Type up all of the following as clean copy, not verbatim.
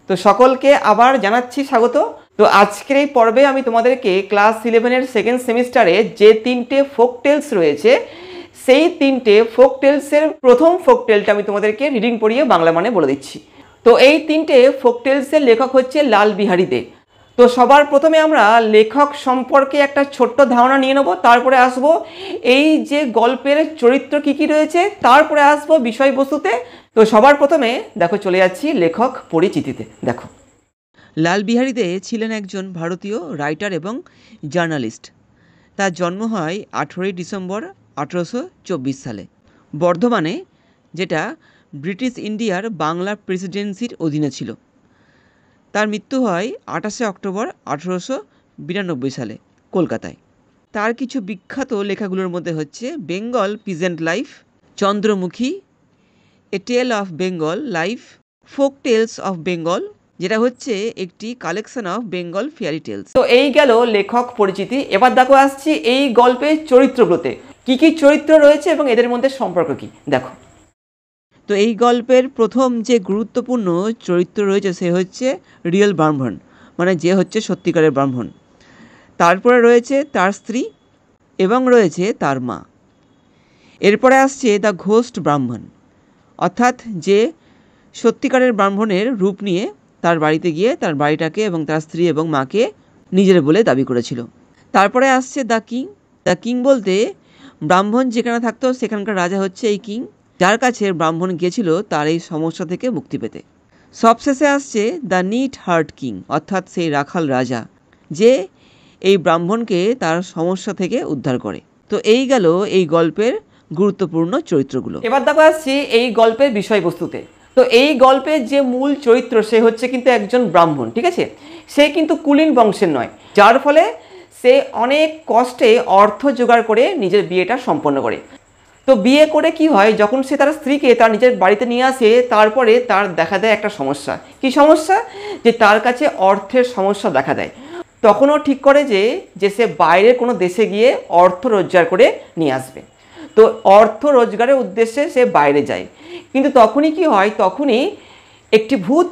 তো সকলকে আবার জানাচ্ছি স্বাগত। তো আজকের এই পর্বে আমি তোমাদেরকে ক্লাস 11-এর সেকেন্ড সেমিস্টারে যে তিনটে ফোক টেলস রয়েছে সেই তিনটে ফোক টেলসের প্রথম ফোক টেলটা আমি তোমাদেরকে রিডিং পড়িয়ে বাংলা মানে বলে দিচ্ছি। তো এই তিনটে ফোক টেলসের লেখক হচ্ছে লাল বিহারী দে। তো সবার প্রথমে আমরা লেখক সম্পর্কে একটা ছোট্ট ধারণা নিয়ে নেব, তারপরে আসবো এই যে গল্পের চরিত্র কী কী রয়েছে, তারপরে আসবো বিষয়বস্তুতে। তো সবার প্রথমে দেখো চলে যাচ্ছি লেখক পরিচিতিতে। দেখো, লাল বিহারী দে ছিলেন একজন ভারতীয় রাইটার এবং জার্নালিস্ট। তার জন্ম হয় 18ই ডিসেম্বর 1824 সালে বর্ধমানে, যেটা ব্রিটিশ ইন্ডিয়ার বাংলা প্রেসিডেন্সির অধীনে ছিল। তার মৃত্যু হয় 28শে অক্টোবর 1892 সালে কলকাতায়। তার কিছু বিখ্যাত লেখাগুলোর মধ্যে হচ্ছে Bengal peasant life, Chandramukhi, a tale of Bengal life, folk tales of Bengal, যেটা হচ্ছে একটি collection of Bengal fairy tales. তো এই গেল লেখক পরিচিতি। এবার দেখো আসছি এই গল্পের চরিত্রগুলোতে কি কি চরিত্র রয়েছে এবং এদের মধ্যে সম্পর্ক কি। দেখো, তো এই গল্পের প্রথম যে গুরুত্বপূর্ণ চরিত্র রয়েছে সে হচ্ছে রিয়েল ব্রাহ্মণ, মানে যে হচ্ছে সত্যিকারের ব্রাহ্মণ। তারপরে রয়েছে তার স্ত্রী এবং রয়েছে তার মা। এরপরে আসছে দ্য ঘোস্ট ব্রাহ্মণ, অর্থাৎ যে সত্যিকারের ব্রাহ্মণের রূপ নিয়ে তার বাড়িতে গিয়ে তার বাড়িটাকে এবং তার স্ত্রী এবং মাকে নিজের বলে দাবি করেছিল। তারপরে আসছে দ্য কিং। দ্য কিং বলতে ব্রাহ্মণ যেখানে থাকতো সেখানকার রাজা হচ্ছে এই কিং, যার কাছে ব্রাহ্মণ গিয়েছিল তার এই সমস্যা থেকে মুক্তি পেতে। সবশেষে আসছে দ্য নিট হার্ট কিং, অর্থাৎ সেই রাখাল রাজা, যে এই ব্রাহ্মণকে তার সমস্যা থেকে উদ্ধার করে। তো এই গেল এই গল্পের গুরুত্বপূর্ণ চরিত্রগুলো। এবার দেখো আসছি এই গল্পের বিষয়বস্তুতে। তো এই গল্পের যে মূল চরিত্র সে হচ্ছে কিন্তু একজন ব্রাহ্মণ, ঠিক আছে। সে কিন্তু কুলীন বংশের নয়, যার ফলে সে অনেক কষ্টে অর্থ জোগাড় করে নিজের বিয়েটা সম্পন্ন করে। তো বিয়ে করে কি হয়, যখন সে তার স্ত্রীকে তার নিজের বাড়িতে নিয়ে আসে তারপরে তার দেখা দেয় একটা সমস্যা। কি সমস্যা? যে তার কাছে অর্থের সমস্যা দেখা দেয়। তখনও ঠিক করে যে সে বাইরের কোনো দেশে গিয়ে অর্থ রোজগার করে নিয়ে আসবে। তো অর্থ রোজগারের উদ্দেশ্যে সে বাইরে যায়, কিন্তু তখনই কি হয়, তখনই একটি ভূত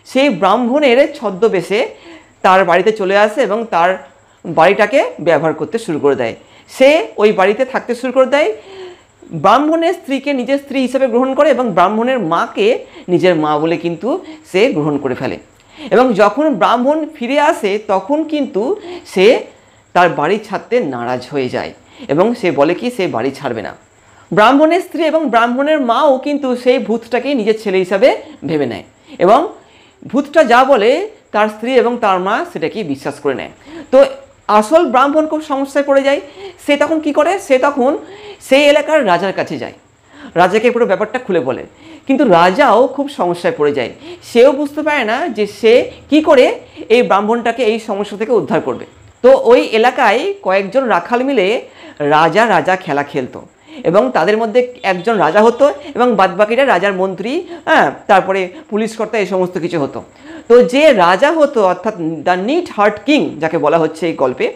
সেই ব্রাহ্মণের ছদ্মবেশে তার বাড়িতে চলে আসে এবং তার বাড়িটাকে ব্যবহার করতে শুরু করে দেয়। সে ওই বাড়িতে থাকতে শুরু করে দেয়, ব্রাহ্মণের স্ত্রীকে নিজের স্ত্রী হিসেবে গ্রহণ করে এবং ব্রাহ্মণের মাকে নিজের মা বলে কিন্তু সে গ্রহণ করে ফেলে। এবং যখন ব্রাহ্মণ ফিরে আসে তখন কিন্তু সে তার বাড়ি ছাড়তে নারাজ হয়ে যায় এবং সে বলে কি সে বাড়ি ছাড়বে না। ব্রাহ্মণের স্ত্রী এবং ব্রাহ্মণের মাও কিন্তু সেই ভূতটাকে নিজের ছেলে হিসাবে ভেবে নেয় এবং ভূতটা যা বলে তার স্ত্রী এবং তার মা সেটাকেই বিশ্বাস করে নেয়। তো আসল ব্রাহ্মণ খুব সমস্যায় পড়ে যায়। সে তখন কি করে, সে তখন সেই এলাকার রাজার কাছে যায়, রাজাকে পুরো ব্যাপারটা খুলে বলে। কিন্তু রাজাও খুব সমস্যায় পড়ে যায়, সেও বুঝতে পারে না যে সে কি করে এই ব্রাহ্মণটাকে এই সমস্যা থেকে উদ্ধার করবে। তো ওই এলাকায় কয়েকজন রাখাল মিলে রাজা রাজা খেলা খেলতো এবং তাদের মধ্যে একজন রাজা হতো এবং বাদবাকিরা রাজার মন্ত্রী, তারপরে পুলিশ কর্তা, এই সমস্ত কিছু হতো। তো যে রাজা হতো অর্থাৎ দ্য নিট হার্ট কিং যাকে বলা হচ্ছে এই গল্পে,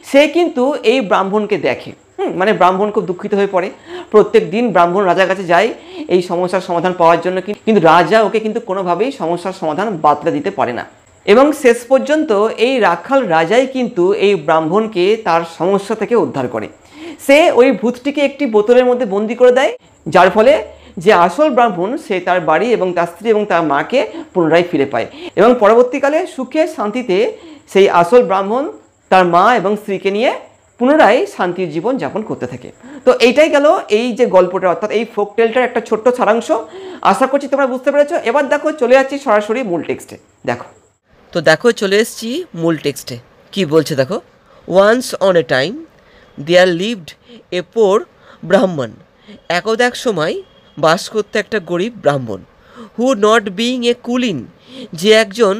সে কিন্তু এই ব্রাহ্মণকে দেখে। মানে ব্রাহ্মণ খুব দুঃখিত হয়ে পড়ে। প্রত্যেক দিন ব্রাহ্মণ রাজার কাছে যায় এই সমস্যার সমাধান পাওয়ার জন্য, কিন্তু রাজা ওকে কিন্তু কোনোভাবেই সমস্যার সমাধান বাতলে দিতে পারে না। এবং শেষ পর্যন্ত এই রাখাল রাজাই কিন্তু এই ব্রাহ্মণকে তার সমস্যা থেকে উদ্ধার করে। সে ওই ভূতটিকে একটি বোতলের মধ্যে বন্দি করে দেয়, যার ফলে যে আসল ব্রাহ্মণ সে তার বাড়ি এবং তার স্ত্রী এবং তার মাকে পুনরায় ফিরে পায় এবং পরবর্তীকালে সুখে শান্তিতে সেই আসল ব্রাহ্মণ তার মা এবং স্ত্রীকে নিয়ে পুনরায় শান্তির জীবন যাপন করতে থাকে। তো এইটাই গেল এই যে গল্পটা, অর্থাৎ এই ফোক টেলটার একটা ছোট্ট সারাংশ। আশা করছি তোমরা বুঝতে পেরেছো। এবার দেখো চলে যাচ্ছি সরাসরি মূল টেক্সটে। দেখো, তো দেখো চলে এসেছি মূল টেক্সটে। কি বলছে দেখো, once upon a time there lived a poor brahmin. একদা এক সময় বাস করতে একটা গরিব ব্রাহ্মণ, who not being a kulin, যে একজন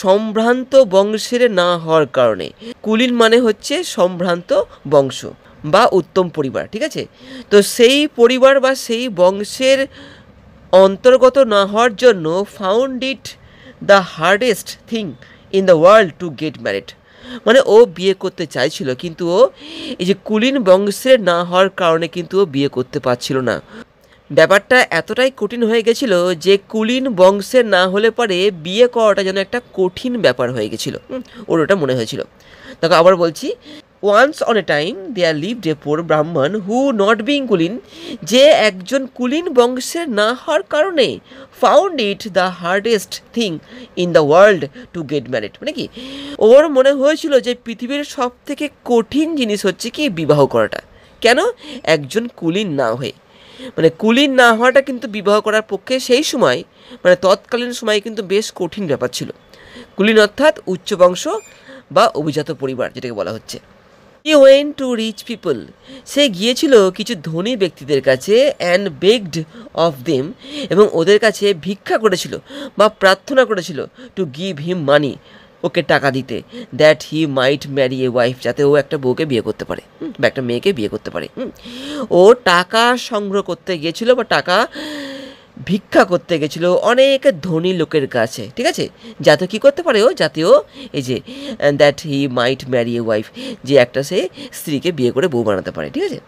সম্ভ্রান্ত বংশের না হওয়ার কারণে। কুলিন মানে হচ্ছে সম্ভ্রান্ত বংশ বা উত্তম পরিবার, ঠিক আছে। তো সেই পরিবার বা সেই বংশের অন্তর্গত না হওয়ার জন্য found it the hardest thing in the world to get married. মানে ও বিয়ে করতে চাইছিল, কিন্তু ও এই যে কুলীন বংশের না হওয়ার কারণে কিন্তু ও বিয়ে করতে পারছিল না। ব্যাপারটা এতটাই কঠিন হয়ে গেছিল যে কুলীন বংশের না হলে পরে বিয়ে করাটা যেন একটা কঠিন ব্যাপার হয়ে গেছিল। ওর ওটা মনে হয়েছিল। দেখো আবার বলছি, once upon a time there lived a poor brahmin who not being কুলীন, যে একজন কুলীন বংশের না হওয়ার কারণে found it the hardest thing in the world to get married. মানে কি, ওর মনে হয়েছিল যে পৃথিবীর সব থেকে কঠিন জিনিস হচ্ছে কি বিবাহ করাটা। কেন? একজন কুলীন না হয়ে, মানে কুলীন না হওয়াটা কিন্তু বিবাহ করার পক্ষে সেই সময়, মানে তৎকালীন সময়ে কিন্তু বেশ কঠিন ব্যাপার ছিল। কুলীন অর্থাৎ উচ্চ বংশ বা অভিজাত পরিবার যেটাকে বলা হচ্ছে। He went to rich people, সে গিয়েছিল কিছু ধনী ব্যক্তিদের কাছে, অ্যান্ড বেগড অফ দেম, এবং ওদের কাছে ভিক্ষা করেছিল বা প্রার্থনা করেছিল, টু গিভ হিম মানি, ওকে টাকা দিতে, that he might marry a wife, যাতে ও একটা বউকে বিয়ে করতে পারে বা একটা মেয়েকে বিয়ে করতে পারে। ও টাকা সংগ্রহ করতে গিয়েছিল বা টাকা ভিক্ষা করতে গেছিল অনেক ধনী লোকের কাছে, ঠিক আছে, যাতে কী করতে পারে ও, যাতে ও এই যে that he might marry a wife, যে একটা সে স্ত্রীকে বিয়ে করে বউ বানাতে পারে, ঠিক আছে।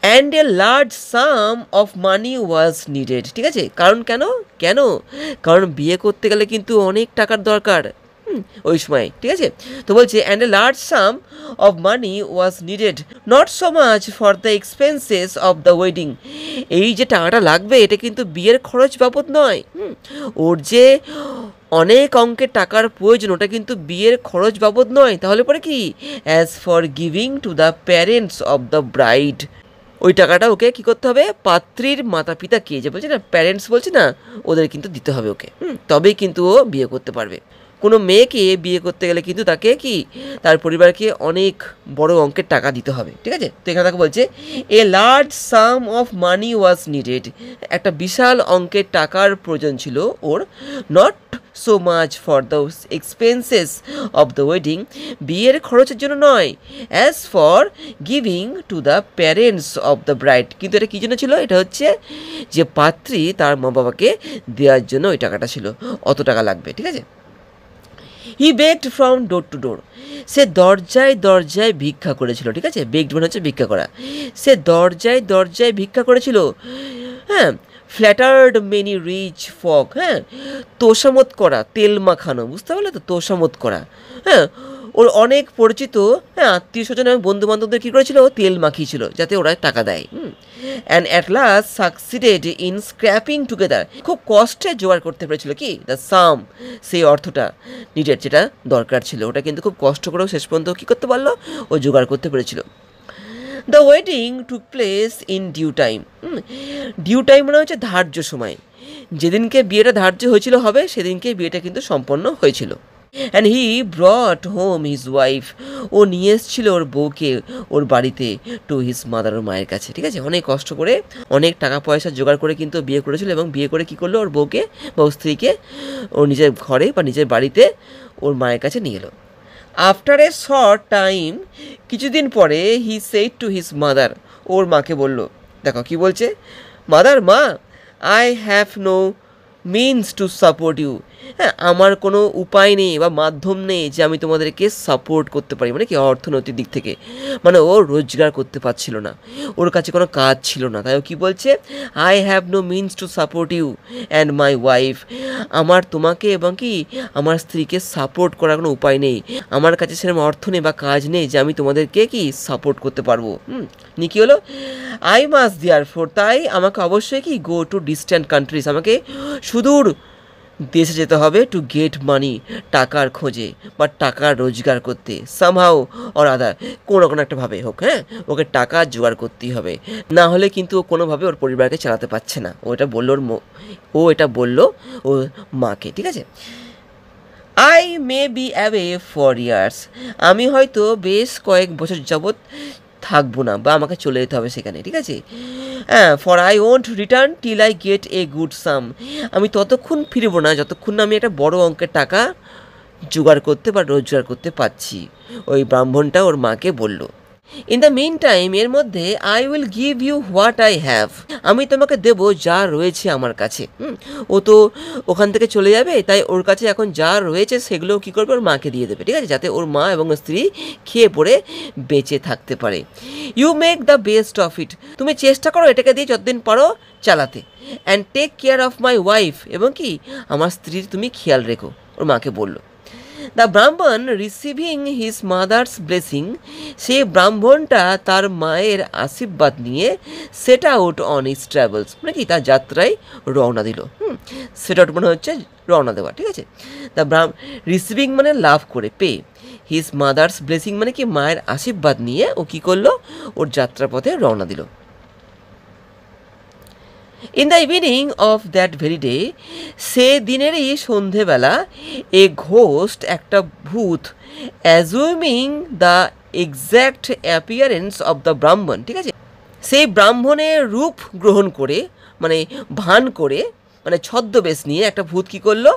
And a large sum of money was needed, ঠিক আছে। কারণ কেন কারণ বিয়ে করতে গেলে কিন্তু অনেক টাকার দরকার ওই সময়, ঠিক আছে। তো বলছে and a large sum of money was needed, not so much for the expenses of the wedding, এই যে টাকাটা লাগবে এটা কিন্তু বিয়ের খরচ বাবদ নয়। ওর যে অনেক অঙ্কের টাকার প্রয়োজন ওটা কিন্তু বিয়ের খরচ বাবদ নয়। তাহলে পরে কি, as for giving to the parents of the bride, ওই টাকাটা ওকে কী করতে হবে, পাত্রীর মাতা পিতাকে, যে বলছে না প্যারেন্টস বলছে না, ওদের কিন্তু দিতে হবে ওকে, তবেই কিন্তু ও বিয়ে করতে পারবে। কোনো মেয়েকে বিয়ে করতে গেলে কিন্তু তাকে কি, তার পরিবারকে অনেক বড় অঙ্কের টাকা দিতে হবে, ঠিক আছে। তো এখানে তাকে বলছে a large sum of money was needed, একটা বিশাল অঙ্কের টাকার প্রয়োজন ছিল ওর, not so much for the expenses of the wedding, বিয়ের খরচের জন্য নয়, as for giving to the parents of the bride, কিন্তু এটা কী জন্য ছিল, এটা হচ্ছে যে পাত্রী তার মা বাবাকে দেওয়ার জন্য ওই টাকাটা ছিল, অত টাকা লাগবে, ঠিক আছে। হি বেগড ফ্রম ডোর টু ডোর, সে দরজায় দরজায় ভিক্ষা করেছিল, ঠিক আছে। বেগড মানে হচ্ছে ভিক্ষা করা, সে দরজায় দরজায় ভিক্ষা করেছিল, হ্যাঁ। ফ্ল্যাটার্ড মেনি রিচ ফক, হ্যাঁ, তোষামত করা, তেল মাখানো, বুঝতে পারলে তো, তোষামত করা, হ্যাঁ। ওর অনেক পরিচিত, হ্যাঁ, আত্মীয় স্বজন এবং বন্ধু বান্ধবদের কী করেছিল, তেল মাখিয়েছিল যাতে ওরা টাকা দেয়। And at last succeeded in scraping together, খুব কষ্টে জোগাড় করতে পেরেছিল কি, দ্য সাম, সেই অর্থটা নিডেড, যেটা দরকার ছিল, ওটা কিন্তু খুব কষ্ট করেও শেষ পর্যন্ত কী করতে পারলো, ও জোগাড় করতে পেরেছিল। The wedding took place in due time, due time মানে হচ্ছে ধার্য সময়, যেদিনকে বিয়েটা ধার্য হয়েছিল হবে সেদিনকে বিয়েটা কিন্তু সম্পন্ন হয়েছিল। And he brought home his wife, ও নিয়ে এসেছিল ওর বউকে ওর বাড়িতে, টু হিজ মাদার, ওর মায়ের কাছে, ঠিক আছে। অনেক কষ্ট করে অনেক টাকা পয়সা জোগাড় করে কিন্তু বিয়ে করেছিল, এবং বিয়ে করে কী করলো, ওর বউকে বা ওর স্ত্রীকে ওর নিজের ঘরে বা নিজের বাড়িতে ওর মায়ের কাছে নিয়ে এলো। আফটার এ শর্ট টাইম, কিছুদিন পরে, he said to his mother, ওর মাকে বলল, দেখো কি বলছে, মাদার, মা, I have no means to support you, হ্যাঁ, আমার কোনো উপায় নেই বা মাধ্যম নেই যে আমি তোমাদেরকে সাপোর্ট করতে পারি, মানে কি অর্থনৈতিক দিক থেকে, মানে ও রোজগার করতে পারছিল না, ওর কাছে কোনো কাজ ছিল না, তাই ও কী বলছে, I have no means to support you and my wife, আমার তোমাকে এবং কি আমার স্ত্রীকে সাপোর্ট করার কোনো উপায় নেই, আমার কাছে সেরকম অর্থ নেই বা কাজ নেই যে আমি তোমাদেরকে কি সাপোর্ট করতে পারবো। নি কী হলো, আই মাস্ট দেয়ার ফোর, তাই আমাকে অবশ্যই কি গো টু ডিস্ট্যান্ট কান্ট্রিজ, আমাকে সুদূর দেশে যেতে হবে, টু গেট মানি, টাকার খোঁজে বা টাকা রোজগার করতে, সামহাও অর আদার, কোনো একটা ভাবে হোক, হ্যাঁ, ওকে টাকা জোগাড় করতেই হবে, না হলে কিন্তু ও কোনোভাবে ওর পরিবারকে চালাতে পারছে না। ও এটা বললো ওর মাকে, ঠিক আছে। I may be away for years, আমি হয়তো বেশ কয়েক বছর যাবৎ থাকবো না বা আমাকে চলে যেতে হবে সেখানে, ঠিক আছে। হ্যাঁ, for I won't return till I get a good sum, আমি ততক্ষণ ফিরবো না যতক্ষণ না আমি একটা বড় অঙ্কের টাকা জোগাড় করতে বা রোজগার করতে পারছি, ওই ব্রাহ্মণটা ওর মাকে বলল। ইন দ্য মিন টাইম, এর মধ্যে I will give you what I have, আমি তোমাকে দেব যা রয়েছে আমার কাছে। ও তো ওখান থেকে চলে যাবে, তাই ওর কাছে এখন যা রয়েছে সেগুলো কী করবে, ওর মাকে দিয়ে দেবে, ঠিক আছে, যাতে ওর মা এবং স্ত্রী খেয়ে পড়ে বেঁচে থাকতে পারে। You make the best of it, তুমি চেষ্টা করো এটাকে দিয়ে যতদিন পারো চালাতে। And take care of my wife, এবং কি আমার স্ত্রীর তুমি খেয়াল রেখো, ওর মাকে বললো। দ্য ব্রাহ্মণ রিসিভিং হিজ মাদার্স ব্লেসিং, সে ব্রাহ্মণটা তার মায়ের আশীর্বাদ নিয়ে set out on his travels, মানে কি তার যাত্রায় রওনা দিল। সেট আউট মানে হচ্ছে রওনা দেওয়া, ঠিক আছে। দ্য রিসিভিং মানে লাভ করে, পে, হিজ মাদার্স ব্লেসিং মানে কি মায়ের আশীর্বাদ নিয়ে ও কী করলো, ওর যাত্রাপথে রওনা দিল। In the evening of that very day, সে দিনেরই সন্ধেবেলা, এ ঘোস্ট একটা ভূত, assuming the exact appearance of the brahmin, ঠিক আছে, সেই ব্রাহ্মণের রূপ গ্রহণ করে, মানে ভান করে, মানে ছদ্মবেশ নিয়ে একটা ভূত কী করলো,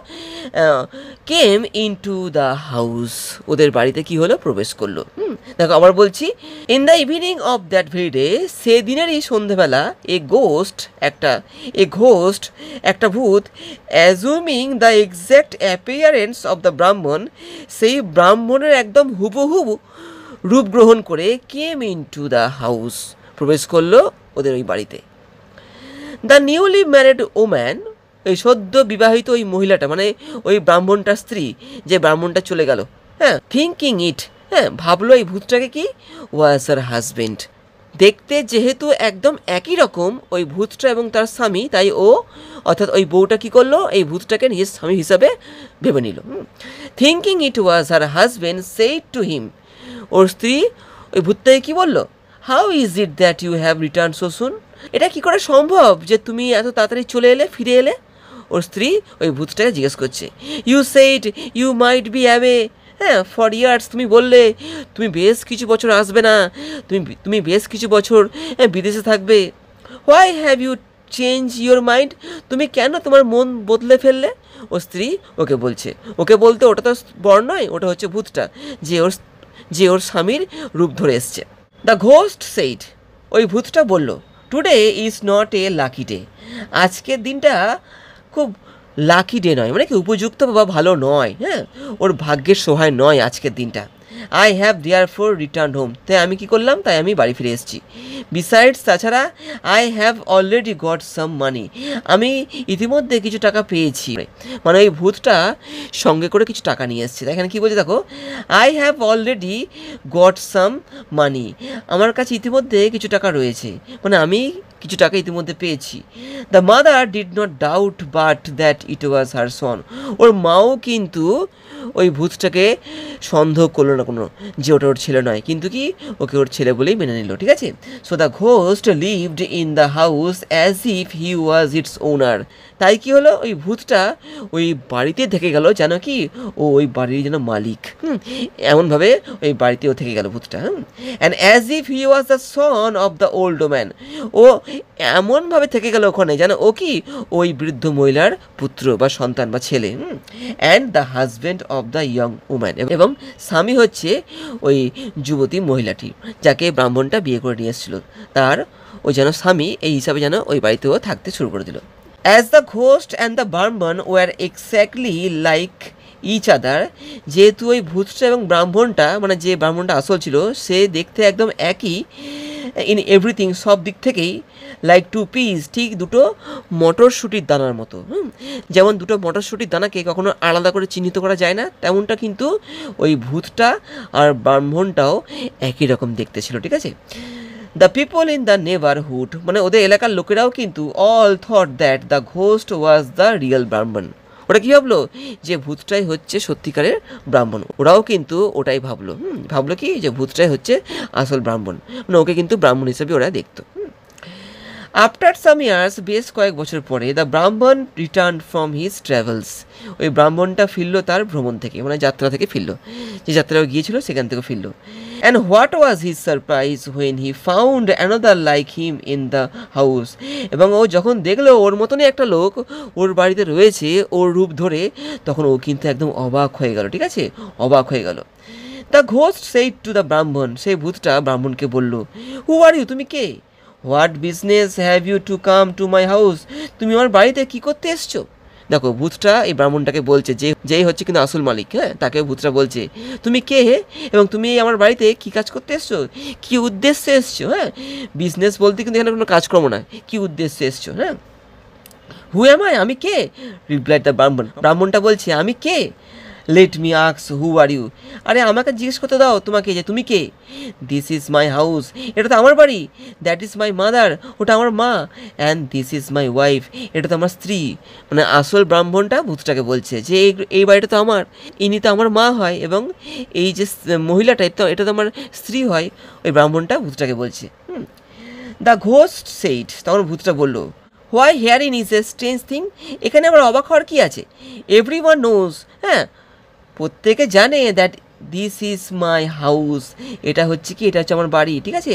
কেম ইনটু দ্য হাউস, ওদের বাড়িতে কি হলো, প্রবেশ করলো। দেখো আবার বলছি, in the evening of that very day, সেদিনেরই সন্ধেবেলা, এ ঘোস্ট একটা ভূত, assuming the exact appearance of the ব্রাহ্মণ, সেই ব্রাহ্মণের একদম হুবহু রূপ গ্রহণ করে, কেম ইনটু দ্য হাউস, প্রবেশ করলো ওদের ওই বাড়িতে। দ্য নিউলি ম্যারিড ওম্যান, ওই সদ্য বিবাহিত ওই মহিলাটা, মানে ওই ব্রাহ্মণটার স্ত্রী, যে ব্রাহ্মণটা চলে গেল, হ্যাঁ, থিঙ্কিং ইট, হ্যাঁ, ভাবলো এই ভূতটাকে কি, ওয়াজ হার হাজবেন্ড, দেখতে যেহেতু একদম একই রকম ওই ভূতটা এবং তার স্বামী, তাই ও অর্থাৎ ওই বউটা কী করলো, এই ভূতটাকে নিজের স্বামী হিসাবে ভেবে নিল। Thinking it was her husband said to him, ওর স্ত্রী ওই ভূতটাকে কী বললো, how is it that you have return so soon, এটা কি করে সম্ভব যে তুমি এত তাড়াতাড়ি ফিরে এলে। ওর স্ত্রী ওই ভূতটাকে জিজ্ঞেস করছে, you said you might be away, হ্যাঁ, ফর ইয়ার্স, তুমি বললে তুমি বেশ কিছু বছর আসবে না, তুমি বেশ কিছু বছর বিদেশে থাকবে। Why have you change your mind, তুমি কেন তোমার মন বদলে ফেললে। ও স্ত্রী ওকে বলছে, ওকে বলতে ওটা তো বর নয়, ওটা হচ্ছে ভূতটা, যে ওর স্বামীর রূপ ধরে এসছে। দ্য ঘোস্ট সেইড, ওই ভূতটা বলল, today is not a lucky day, আজকের দিনটা খুব লাকি ডে নয়, মানে কি উপযুক্ত বা ভালো নয়, হ্যাঁ, ওর ভাগ্যের সহায় নয় আজকের দিনটা। I have their four return home, তাই আমি কী করলাম, তাই আমি বাড়ি ফিরে এসেছি। বিসাইডস, তাছাড়া, I have already got some money, আমি ইতিমধ্যে কিছু টাকা পেয়েছি, মানে ওই ভূতটা সঙ্গে করে কিছু টাকা নিয়ে এসছে। এখানে কী বলছে দেখো, I have already got some money, আমার কাছে ইতিমধ্যে কিছু টাকা রয়েছে, মানে আমি কিছু টাকা ইতিমধ্যে পেয়েছি। The mother did not doubt but that it was her son, ওর মাও কিন্তু ওই ভূতটাকে সন্দেহ করলো না কোনো, যে ওটা ওর ছেলে নয়, কিন্তু কি ওকে ওর ছেলে বলেই মেনে নিল, ঠিক আছে। So the ghost lived in the house as if he was it's ওনার, তাই কি হলো, ওই ভূতটা ওই বাড়িতে থেকে গেল, যেন কি ও ওই বাড়ির যেন মালিক, এমনভাবে ওই বাড়িতেও থেকে গেল ভূতটা। And as if he was the son of the old man, ও এমনভাবে থেকে গেল ওখানে যেন ও কি ওই বৃদ্ধ মহিলার পুত্র বা সন্তান বা ছেলে। And the husband of the young woman, এবং স্বামী হচ্ছে ওই যুবতী মহিলাটি যাকে ব্রাহ্মণটা বিয়ে করে নিয়ে এসেছিল, তার ওই যেন স্বামী এই হিসাবে যেন ওই বাড়িতেও থাকতে শুরু করে দিল। As the ghost and the brahmin were exactly like each other, যেহেতু ওই ভূতটা এবং ব্রাহ্মণটা, মানে যে ব্রাহ্মণটা আসল ছিল, সে দেখতে একদম একই ইন এভরিথিং, সব দিক থেকেই, লাইক টু পিস, ঠিক দুটো মটরশুঁটির দানার মতো। যেমন দুটো মটরশুঁটির দানাকে কখনো আলাদা করে চিহ্নিত করা যায় না, তেমনটা কিন্তু ওই ভূতটা আর ব্রাহ্মণটাও একই রকম দেখতে ছিল, ঠিক আছে। The people in the neighbourhood, মানে ওদের এলাকার লোকেরাও কিন্তু all thought that the ghost was the real ব্রাহ্মণ, ওরা কী ভাবলো, যে ভূতটাই হচ্ছে সত্যিকারের ব্রাহ্মণ, ওরাও কিন্তু ওটাই ভাবলো কি, যে ভূতটাই হচ্ছে আসল ব্রাহ্মণ, মানে ওকে কিন্তু ব্রাহ্মণ হিসেবে ওরা দেখতো। আফটার সাম ইয়ার্স, বেশ কয়েক বছর পরে, দ্য ব্রাহ্মণ রিটার্ন ফ্রম হিজ ট্রাভেলস, ওই ব্রাহ্মণটা ফিরল তার ভ্রমণ থেকে, মানে যাত্রা থেকে ফিরল, যে যাত্রায় গিয়েছিল সেখান থেকে ফিরল। And what was his surprise when he found another like him in the house, এবং ও যখন দেখলো ওর মতনই একটা লোক ওর বাড়িতে রয়েছে ওর রূপ ধরে, তখন ও কিন্তু একদম অবাক হয়ে গেল, ঠিক আছে, অবাক হয়ে গেল। The ghost said to the ব্রাহ্মণ, সেই ভূতটা ব্রাহ্মণকে বলল, হু আর ইউ, তুমি কে? What business have you to come to my house, তুমি আমার বাড়িতে কি করতে এসছো? দেখো ভূতটা এই ব্রাহ্মণটাকে বলছে, যেই হচ্ছে কিন্তু আসল মালিক, হ্যাঁ, তাকে ভূতটা বলছে তুমি কে হে, এবং তুমি আমার বাড়িতে কি কাজ করতে এসছো, কি উদ্দেশ্যে এসছো? হ্যাঁ, বিজনেস বলতে কিন্তু এখানে কোনো কাজকর্ম না, কি উদ্দেশ্যে এসছো? হ্যাঁ, হু এম আই, আমি কে? রিপ্লাইড দ্য ব্রাহ্মণ, ব্রাহ্মণটা বলছে আমি কে? Let me ask who are you, আরে আমাকে জিজ্ঞেস করতে দাও তোমাকে যে তুমি কে। দিস ইজ মাই হাউস, এটা তো আমার বাড়ি। দ্যাট ইজ মাই মাদার, ওটা আমার মা। And this is my wife, এটা তো আমার স্ত্রী। মানে আসল ব্রাহ্মণটা ভূতটাকে বলছে যে এই বাড়িটা তো আমার, ইনি তো আমার মা হয়, এবং এই যে মহিলাটা এটা তো আমার স্ত্রী হয়। ওই ব্রাহ্মণটা ভূতটাকে বলছে। দ্য ঘোস্ট সেইড, তখন ভূতটা বলল, why hearing is a strange thing, এখানে আবার অবাক হওয়ার কী আছে? এভরি ওয়ান নোজ, হ্যাঁ, প্রত্যেকে জানে that this is my house, এটা হচ্ছে কি, এটা হচ্ছে আমার বাড়ি, ঠিক আছে।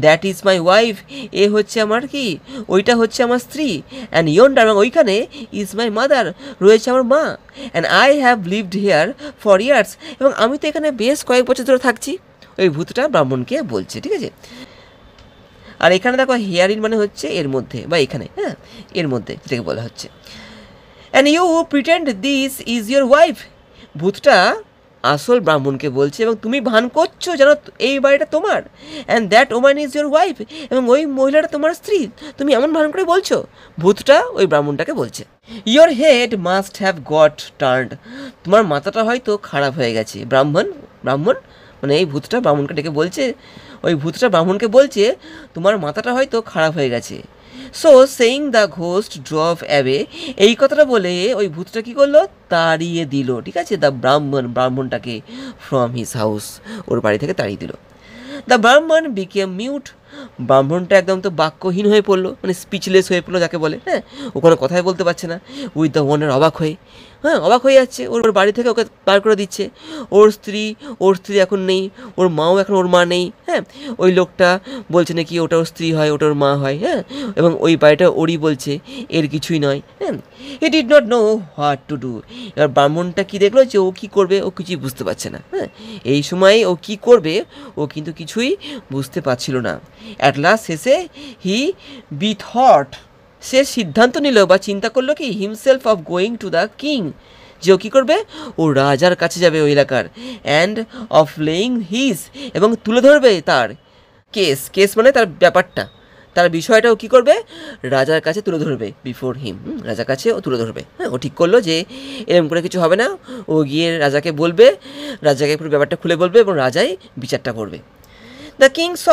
দ্যাট ইজ মাই ওয়াইফ, এ হচ্ছে আমার কি, ওইটা হচ্ছে আমার স্ত্রী। অ্যান্ড ইয়ন্ডার, এবং ওইখানে ইজ মাই মাদার, রয়েছে আমার মা। And I have lived here for years, এবং আমি তো এখানে বেশ কয়েক বছর ধরে থাকছি। ওই ভূতটা ব্রাহ্মণকে বলছে, ঠিক আছে। আর এখানে দেখো হিয়ারিং মানে হচ্ছে এর মধ্যে বা এখানে, হ্যাঁ, এর মধ্যে যেটাকে বলা হচ্ছে। And you pretend this is your wife, ভূতটা আসল ব্রাহ্মণকে বলছে, এবং তুমি ভান করছো যেন এই বাড়িটা তোমার। And that woman is your wife, এবং ওই মহিলাটা তোমার স্ত্রী, তুমি এমন ভান করে বলছো। ভূতটা ওই ব্রাহ্মণটাকে বলছে, your head must have got turned, তোমার মাথাটা হয়তো খারাপ হয়ে গেছে। ব্রাহ্মণ মানে এই ভূতটা ব্রাহ্মণকে ডেকে বলছে, ওই ভূতটা ব্রাহ্মণকে বলছে তোমার মাথাটা হয়তো খারাপ হয়ে গেছে। So saying the ghost drove away, এই কথাটা বলে ওই ভূতটা কী করলো, তাড়িয়ে দিল, ঠিক আছে, দ্য ব্রাহ্মণটাকে ফ্রম হিজ হাউস, ওর বাড়ি থেকে তাড়িয়ে দিল। দ্য ব্রাহ্মণ বিকেম মিউট, ব্রাহ্মণটা একদম তো বাক্যহীন হয়ে পড়লো, মানে স্পিচলেস হয়ে পড়লো যাকে বলে, হ্যাঁ, ওখানে কথাই বলতে পারছে না। উইথ দ্য ওয়ান্ডার, অবাক হয়ে, হ্যাঁ, অবাক হয়ে যাচ্ছে। ওর বাড়ি থেকে ওকে বার করে দিচ্ছে। ওর স্ত্রী এখন নেই, ওর মাও এখন ওর মা নেই, হ্যাঁ, ওই লোকটা বলছে নাকি ওটা ওর স্ত্রী হয়, ওটা ওর মা হয়, হ্যাঁ, এবং ওই বাড়িটা ওরই বলছে, এর কিছুই নয়, হ্যাঁ। He did not know what to do, এবার ব্রাহ্মণটা কী দেখলো যে ও কী করবে, ও কিছুই বুঝতে পারছে না, হ্যাঁ, এই সময় ও কী করবে ও কিন্তু কিছুই বুঝতে পারছিল না। অ্যাট লাস্ট শেষে হি বিথট, সে সিদ্ধান্ত নিল বা চিন্তা করলো কি, himself of going to the king, যে ও কী করবে, ও রাজার কাছে যাবে ওই এলাকার। অ্যান্ড অফ লেইং হিজ, এবং তুলে ধরবে তার কেস মানে তার ব্যাপারটা, তার বিষয়টা ও কী করবে, রাজার কাছে তুলে ধরবে। বিফোর হিম, রাজার কাছে ও তুলে ধরবে, হ্যাঁ। ও ঠিক করলো যে এরকম করে কিছু হবে না, ও গিয়ে রাজাকে বলবে, রাজাকে পুরো ব্যাপারটা খুলে বলবে, এবং রাজাই বিচারটা করবে। The king saw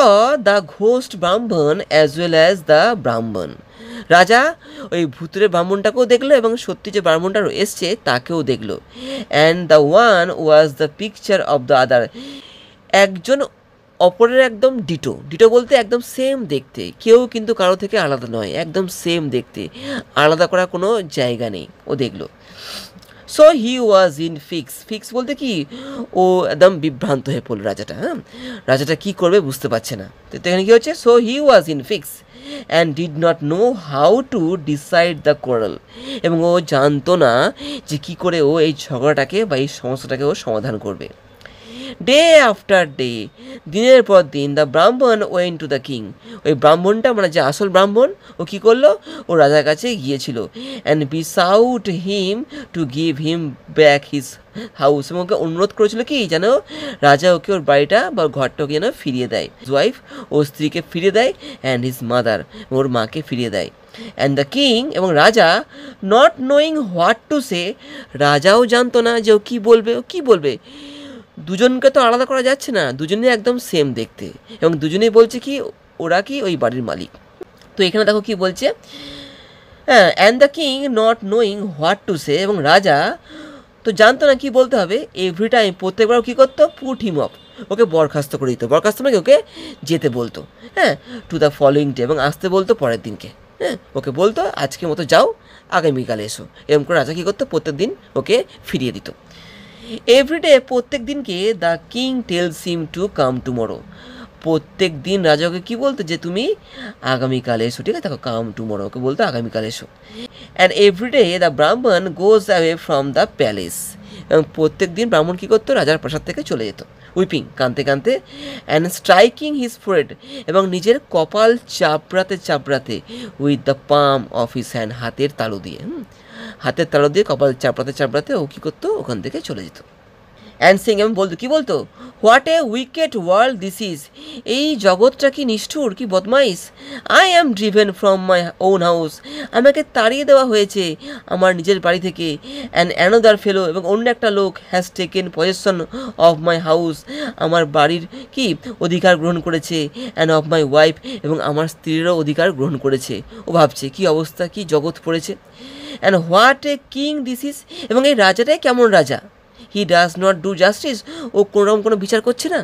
the ghost ব্রাহ্মণ অ্যাজ ওয়েল অ্যাজ দ্য ব্রাহ্মণ, রাজা ওই ভূতের ব্রাহ্মণটাকেও দেখলো, এবং সত্যি যে ব্রাহ্মণটা এসছে তাকেও দেখলো। And the one was the picture of the other, একজন অপরের একদম ডিটো বলতে একদম সেম দেখতে, কেউ কিন্তু কারো থেকে আলাদা নয়, একদম সেম দেখতে, আলাদা করার কোনো জায়গা নেই, ও দেখলো। So he was in fix বলতে কি, ও একদম বিভ্রান্ত হয়ে পড়ল রাজাটা, হ্যাঁ, রাজাটা কী করবে বুঝতে পারছে না। তো এখানে কী হচ্ছে, so he was in fix and did not know how to decide the coral, এবং ও জানতো না যে কী করে ও এই ঝগড়াটাকে বা এই সমস্যাটাকে ও সমাধান করবে। ডে আফটার ডে, দিনের পর দিন, the brahmin went to the king, ওই ব্রাহ্মণটা মানে যে আসল ব্রাহ্মণ, ও কী করলো, ও রাজার কাছে গিয়েছিল। And besought him to give him back his house, এবং ওকে অনুরোধ করেছিল কি যেন রাজা ওকে ওর বাড়িটা বা ঘরটা ওকে যেন ফিরিয়ে দেয়, ওয়াইফ, ওর স্ত্রীকে ফিরিয়ে দেয়, অ্যান্ড হিজ মাদার, ওর মাকে ফিরিয়ে দেয়। অ্যান্ড দ্য কিং, এবং রাজা not knowing what to say, রাজাও জানতো না যে ও কী বলবে, দুজনকে তো আলাদা করা যাচ্ছে না, দুজনে একদম সেম দেখতে, এবং দুজনেই বলছে কি ওরা কি ওই বাড়ির মালিক। তো এখানে দেখো কি বলছে, হ্যাঁ, and the king not knowing what to সে, এবং রাজা তো জানতো না কি বলতে হবে। এভরি টাইম, প্রত্যেকবার কী করতো, পুট হিম অফ, ওকে বরখাস্ত করে দিত, বরখাস্ত মানে ওকে যেতে বলতো, হ্যাঁ, টু দ্য ফলোয়িং ডে, এবং আসতে বলতো পরের দিনকে, হ্যাঁ, ওকে বলতো আজকের মতো যাও, আগামীকালে এসো, এরকম করে রাজা কী করতো, প্রত্যেক দিন ওকে ফিরিয়ে দিত। এভরিডে, প্রত্যেক দিনকে, the king tells him to come tomorrow, প্রত্যেক দিন রাজা ওকে কী বলতো, যে তুমি আগামীকাল এসো, ঠিক আছে, দেখো কাম টুমরো, ওকে বলতো আগামীকাল এসো। অ্যান্ড এভরিডে দ্য ব্রাহ্মণ গোজ অ্যাওয়ে ফ্রম দ্য প্যালেস, এবং প্রত্যেক দিন ব্রাহ্মণ কী করতো, রাজার প্রাসাদ থেকে চলে যেত উইপিং, কাঁদতে কাঁদতে, অ্যান্ড স্ট্রাইকিং হিজ ফোরহেড, এবং নিজের কপাল চাপড়াতে চাপড়াতে, with the palm of his hand, হাতের তালু দিয়ে, হাতের তালু দিয়ে কপাল চাপড়াতে চাপড়াতে ও কী করতো, ওখান থেকে চলে যেত। অ্যান্ড সিং, এবং বলতো, কী বলতো, what a wicket world this is, এই জগৎটা কি নিষ্ঠুর, কি বদমাইশ। I am driven from my own house, আমাকে তাড়িয়ে দেওয়া হয়েছে আমার নিজের বাড়ি থেকে। অ্যান্ড অ্যানাদার ফেলো, এবং অন্য একটা লোক, has taken possession of my house, আমার বাড়ির কি অধিকার গ্রহণ করেছে। অ্যান্ড অফ মাই ওয়াইফ, এবং আমার স্ত্রীরও অধিকার গ্রহণ করেছে। ও ভাবছে কী অবস্থা, কী জগৎ পড়েছে। And what a king this is, এবং এই রাজাটাই কেমন রাজা। He does not do justice, ও কোনোরকম কোনো বিচার করছে না।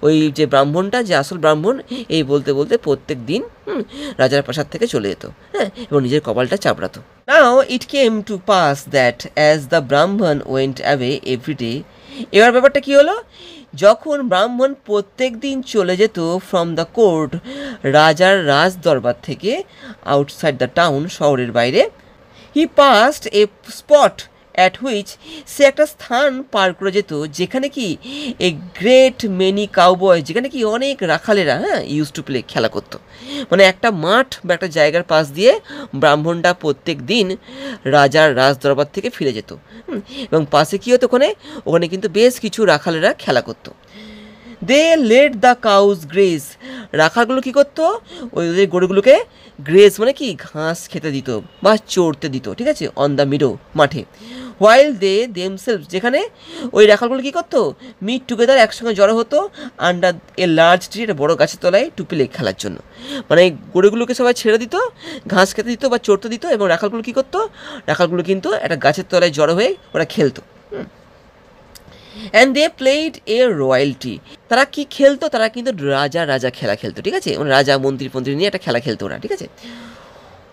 ওই যে ব্রাহ্মণটা, যে আসল ব্রাহ্মণ, এই বলতে বলতে প্রত্যেক দিন রাজার প্রাসাদ থেকে চলে যেত, এবং নিজের কপালটা চাপড়াতো। Now it came to pass that as the brahmin went away every day, এবার ব্যাপারটা কী হলো, যখন ব্রাহ্মণ প্রত্যেক দিন চলে যেত ফ্রম দ্য কোর্ট, রাজার রাজ দরবার থেকে, আউটসাইড দ্য টাউন, শহরের বাইরে, he passed a spot at which, সে একটা স্থান পার করে যেত যেখানে কি এ গ্রেট মেনি কাউবয়, যেখানে কি অনেক রাখালেরা ইউজ টু প্লে, খেলা করতো। মানে একটা মাঠ বা একটা জায়গার পাশ দিয়ে ব্রাহ্মণটা প্রত্যেক দিন রাজার রাজ দরবার থেকে ফিরে যেত, এবং পাশে কী হতো, ওখানে কিন্তু বেশ কিছু রাখালেরা খেলা করতো। They let the cows graze, রাখালগুলো কী করতো, ওই গরুগুলোকে গ্রেস মানে কি ঘাস খেতে দিত বা চড়তে দিত, ঠিক আছে, অন দ্য মিডো, মাঠে। হোয়াইল দে দেমসেলস, যেখানে ওই রাখালগুলো কী করতো, মিট টুগেদার, একসঙ্গে জড়ো হতো, আন্ডার এ লার্জ ট্রি, একটা বড়ো গাছের তলায়, টু প্লে, খেলার জন্য। মানে গরুগুলোকে সবাই ছেড়ে দিত, ঘাস খেতে দিত বা চড়তে দিত, এবং রাখালগুলো কী করতো, রাখালগুলো কিন্তু একটা গাছের তলায় জড়ো হয়ে ওরা খেলতো। And they played a royalty, তারা কি খেলতো, তারা কিন্তু রাজা খেলা খেলতো, ঠিক আছে, রাজা মন্ত্রী নিয়ে একটা খেলা খেলতো ওরা, ঠিক আছে।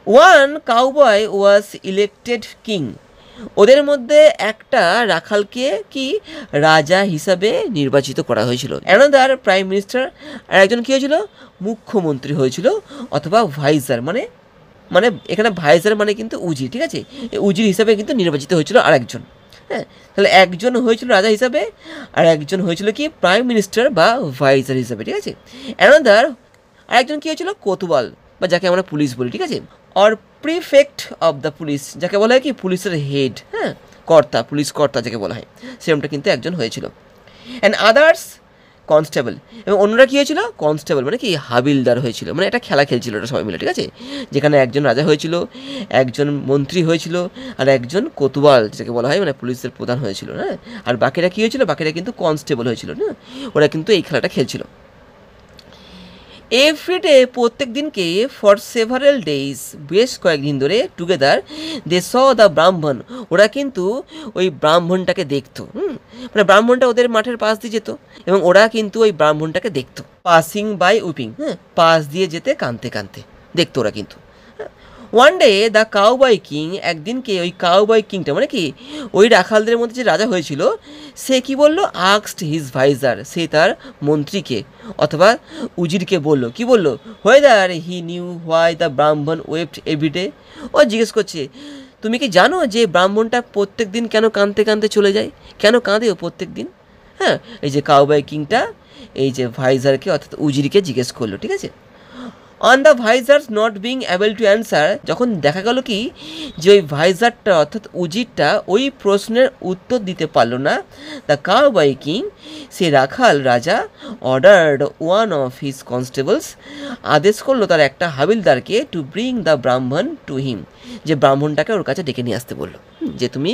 One cowboy was elected king, ওদের মধ্যে একটা রাখালকে কি রাজা হিসাবে নির্বাচিত করা হয়েছিল। অ্যানাদার প্রাইম মিনিস্টার, আর একজন কী হয়েছিল, মুখ্যমন্ত্রী হয়েছিল, অথবা ভাইজার, মানে এখানে ভাইজার মানে কিন্তু উজির, ঠিক আছে, উজির হিসাবে কিন্তু নির্বাচিত হয়েছিল আর একজন। তাহলে একজন হয়েছিল রাজা হিসাবে, আর একজন হয়েছিল কি প্রাইম মিনিস্টার বা ভাইজার হিসাবে, ঠিক আছে। অ্যানাদার, আর একজন কী হয়েছিল, কোতোয়াল, বা যাকে আমরা পুলিশ বলি, ঠিক আছে, or prefect of the police, যাকে বলা হয় কি পুলিশের হেড, কর্তা, পুলিশ কর্তা যাকে বলা হয়, সেরকমটা কিন্তু একজন হয়েছিল। অ্যান্ড আদার্স কনস্টেবল, এবং অন্যরা কী হয়েছিল, কনস্টেবল মানে কি হাবিলদার হয়েছিল, মানে একটা খেলা খেলছিল ওটা সবাই মিলে, ঠিক আছে, যেখানে একজন রাজা হয়েছিল, একজন মন্ত্রী হয়েছিল, আর একজন কোতোয়াল যাকে বলা হয় মানে পুলিশের প্রধান হয়েছিল, আর বাকিরা কী হয়েছিল, বাকিরা কিন্তু কনস্টেবল হয়েছিল, ওরা কিন্তু এই খেলাটা খেলছিল। এভরিডে, প্রত্যেক দিনকে, ফর সেভারেল ডেইজ, বেশ কয়েকদিন ধরে, টুগেদার দে স দ্য ব্রাহ্মণ, ওরা কিন্তু ওই ব্রাহ্মণটাকে দেখতো, মানে ব্রাহ্মণটা ওদের মাঠের পাশ দিয়ে যেত, এবং ওরা কিন্তু ওই ব্রাহ্মণটাকে দেখতো, পাসিং বাই উইপিং, পাশ দিয়ে যেতে কাঁদতে কাঁদতে দেখতো ওরা কিন্তু। One day the cowboy king, একদিনকে ওই কাউবয় কিংটা মানে কি ওই রাখালদের মধ্যে যে রাজা হয়েছিল, সে কি বলল, আস্কড হিজ ভাইজার, সে তার মন্ত্রীকে অথবা উজিরকে বলল, কি বলল, whether he knew why the ব্রাহ্মণ ওয়েপ্ট এভরিডে, ও জিজ্ঞেস করছে, তুমি কি জানো যে ব্রাহ্মণটা প্রত্যেক দিন কেন কাঁদতে কাঁদতে চলে যায়, কেন কাঁদে ও প্রত্যেক দিন। এই যে কাউবয় কিংটা এই যে ভাইজারকে অর্থাৎ উজিরকে জিজ্ঞেস করলো, ঠিক আছে। On the viziers not being able to answer, যখন দেখা গেল কি যে ওই ভাইজারটা অর্থাৎ উজিরটা ওই প্রশ্নের উত্তর দিতে পারলো না, দ্য কাউবয় কিং, সে রাখাল রাজা, ordered one of his constables, আদেশ করলো তার একটা হাবিলদারকে, টু ব্রিং দ্য ব্রাহ্মণ টু হিম, যে ব্রাহ্মণটাকে ওর কাছে ডেকে নিয়ে আসতে বললো, যে তুমি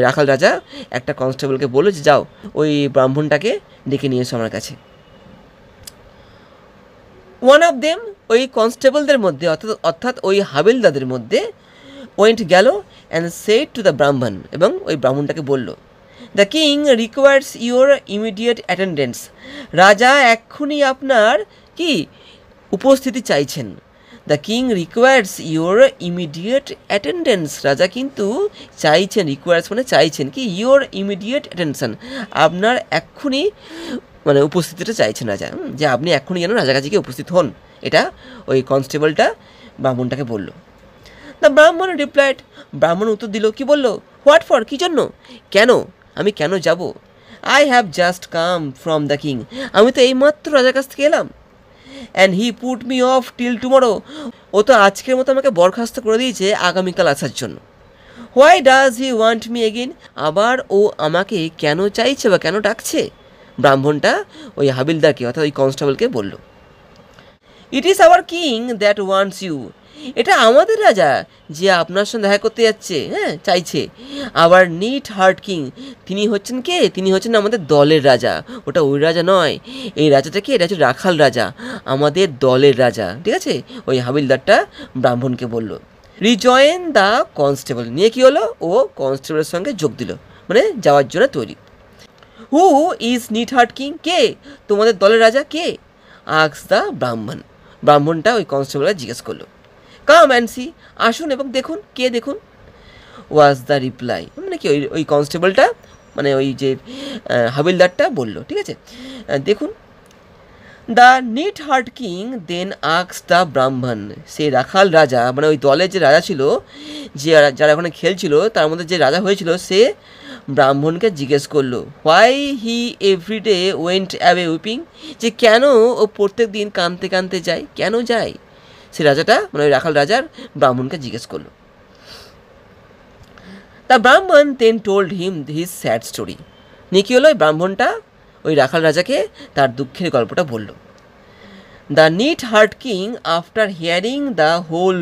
রাখাল রাজা একটা কনস্টেবলকে বললো যে যাও ওই ব্রাহ্মণটাকে ডেকে নিয়ে এসো আমার কাছে। ওয়ান অফ দেম, ওই কনস্টেবলদের মধ্যে অর্থাৎ ওই হাবিলদারদের মধ্যে, ওয়েন্ট গেল অ্যান্ড সেড টু দ্য ব্রাহ্মণ, এবং ওই ব্রাহ্মণটাকে বলল, the king requires your immediate attendance, রাজা এক্ষুনি আপনার কি উপস্থিতি চাইছেন। The king requires your immediate attendance, রাজা কিন্তু চাইছেন, রিকোয়ার্স মানে চাইছেন কি ইউর ইমিডিয়েট অ্যাটেনশন, আপনার এক্ষুনি মানে উপস্থিতিটা চাইছেন রাজা, যে আপনি এক্ষুনি যেন রাজার কাছে গিয়ে উপস্থিত হন, এটা ওই কনস্টেবলটা ব্রাহ্মণটাকে বলল। দ্য ব্রাহ্মণ রিপ্লাইড, ব্রাহ্মণ উত্তর দিল, কি বলল, হোয়াট ফর, কী জন্য, কেন, আমি কেন যাব, I have just come from the king, আমি তো এইমাত্র রাজার কাছ থেকে এলাম, and he put me off till tomorrow, ও তো আজকের মতো আমাকে বরখাস্ত করে দিয়েছে আগামীকাল আসার জন্য। Why does he want me again, আবার ও আমাকে কেন চাইছে বা কেন ডাকছে, ব্রাহ্মণটা ওই হাবিলদারকে অর্থাৎ ওই কনস্টেবলকে বলল। It is our king that wants you, এটা আমাদের রাজা যে আপনার সঙ্গে দেখা করতে যাচ্ছে, হ্যাঁ চাইছে। আবার নিট হার্ট কিং, তিনি হচ্ছেন কে, তিনি হচ্ছেন আমাদের দলের রাজা, ওটা ওই রাজা নয়, এই রাজাটা কি, এটা হচ্ছে রাখাল রাজা, আমাদের দলের রাজা, ঠিক আছে। ওই হাবিলদারটা ব্রাহ্মণকে বলল। রিজয়েন দ্য কনস্টেবল, নিয়ে কি হলো, ও কনস্টেবলের সঙ্গে যোগ দিল, মানে যাওয়ার জন্য তৈরি। Who is neatherd king, কে তোমাদের দলের রাজা কে, আস্ক দ্য ব্রাহ্মণ, ব্রাহ্মণটা ওই কনস্টেবলকে জিজ্ঞেস করলো। কাম অ্যান্ড সি, আসুন এবং দেখুন, কে দেখুন, ওয়াজ দ্য রিপ্লাই, মানে কি ওই কনস্টেবলটা মানে ওই যে হাবিলদারটা বলল, ঠিক আছে, দেখুন। The neatherd king then ask the ব্রাহ্মণ, সেই রাখাল রাজা মানে ওই দলের যে রাজা ছিল, যে যারা ওখানে খেলছিল তার মধ্যে যে রাজা হয়েছিল, সে ব্রাহ্মণকে জিজ্ঞেস করলো, why he everyday went away weeping, যে কেন ও প্রত্যেক দিন কাঁদতে কাঁদতে যায়, কেন যায়, সে রাজাটা মানে ওই রাখাল রাজার ব্রাহ্মণকে জিজ্ঞেস করলো। The brahmin then told him his sad story, নিয়ে কী হলো, ওই ব্রাহ্মণটা ওই রাখাল রাজাকে তার দুঃখের গল্পটা বলল। The neatherd king after hearing the whole,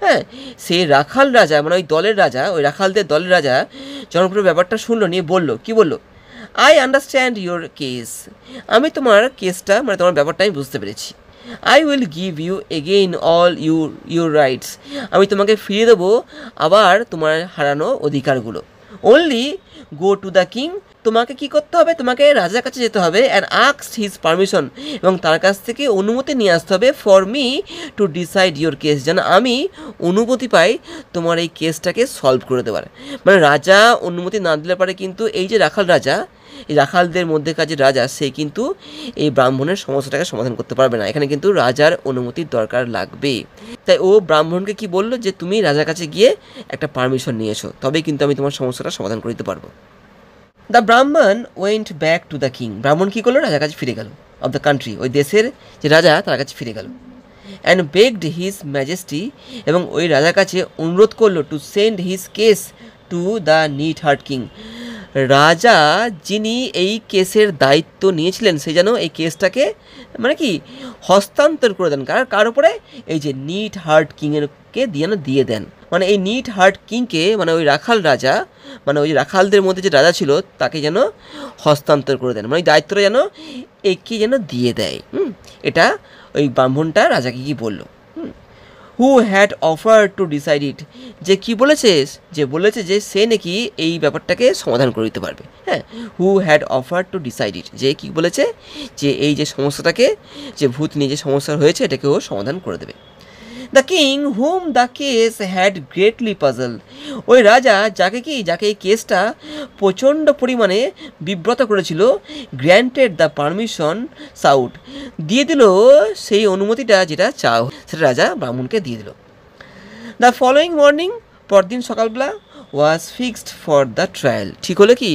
হ্যাঁ সে রাখাল রাজা মানে ওই দলের রাজা, ওই রাখালদের দলের রাজা যখন পুরো ব্যাপারটা শুনলো, নিয়ে বললো, কি বললো, আই আন্ডারস্ট্যান্ড ইউর কেস, আমি তোমার কেসটা মানে তোমার ব্যাপারটা আমি বুঝতে পেরেছি। I will give you again all your rights, আমি তোমাকে ফিরিয়ে দেবো আবার তোমার হারানো অধিকারগুলো। Only go to the king, তোমাকে কি করতে হবে, তোমাকে রাজার কাছে যেতে হবে, অ্যান্ড আস্ক হিজ পারমিশন, এবং তার কাছ থেকে অনুমতি নিয়ে আসতে হবে, for me to decide your case, যেন আমি অনুমতি পাই তোমার এই কেসটাকে সলভ করে দেওয়ার। মানে রাজা অনুমতি না দিলে পারে কিন্তু এই যে রাখাল রাজা, এই রাখালদের মধ্যেকার যে রাজা, সে কিন্তু এই ব্রাহ্মণের সমস্যাটাকে সমাধান করতে পারবে না, এখানে কিন্তু রাজার অনুমতির দরকার লাগবে। তাই ও ব্রাহ্মণকে কি বললো, যে তুমি রাজার কাছে গিয়ে একটা পারমিশন নিয়ে এসো, তবেই কিন্তু আমি তোমার সমস্যাটা সমাধান করে দিতে পারবো। The brahmin went back to the king, ব্রাহ্মণ কী করলো, রাজার কাছে ফিরে গেল, অফ দ্য কান্ট্রি, ওই দেশের যে রাজা তার কাছে ফিরে গেল। অ্যান্ড বেগড হিজ ম্যাজেস্টি, এবং ওই রাজার কাছে অনুরোধ করলো, to send his case to the neatherd king, রাজা যিনি এই কেসের দায়িত্ব নিয়েছিলেন, সে যেন এই কেসটাকে মানে কি হস্তান্তর করে দেন, কার উপরে, এই যে নিট হার্ট কিংয়েরকে দিয়ে দেন, মানে এই নিট হার্ট কিংকে মানে ওই রাখাল রাজা মানে ওই রাখালদের মধ্যে যে রাজা ছিল তাকে যেন হস্তান্তর করে দেন, মানে ওই দায়িত্বটা যেন একে যেন দিয়ে দেয়। এটা ওই ব্রাহ্মণটা রাজাকে কি বললো, who had offer to decide it, যে কি বলেছে, যে বলেছে যে সে নাকি এই ব্যাপারটাকে সমাধান করে দিতে পারবে। হ্যাঁ, who had offer to decide it, যে কি বলেছে, যে এই যে সমস্যাটাকে, যে ভূত নিয়ে যে সমস্যা হয়েছে এটাকে ও সমাধান করে দেবে। The king hmm the case had greatly puzzle, ওই রাজা যাকে এই কেসটা প্রচণ্ড পরিমাণে বিব্রত করেছিল, গ্র্যান্টেড দ্য পারমিশন সাউট, দিয়ে দিল সেই অনুমতিটা যেটা চাও, সেটা রাজা ব্রাহ্মণকে দিয়ে দিল। দ্য ফলোয়িং মর্নিং, পরদিন সকালবেলা, ওয়াজ ফিক্সড ফর দ্য ট্রায়াল, ঠিক হলো কি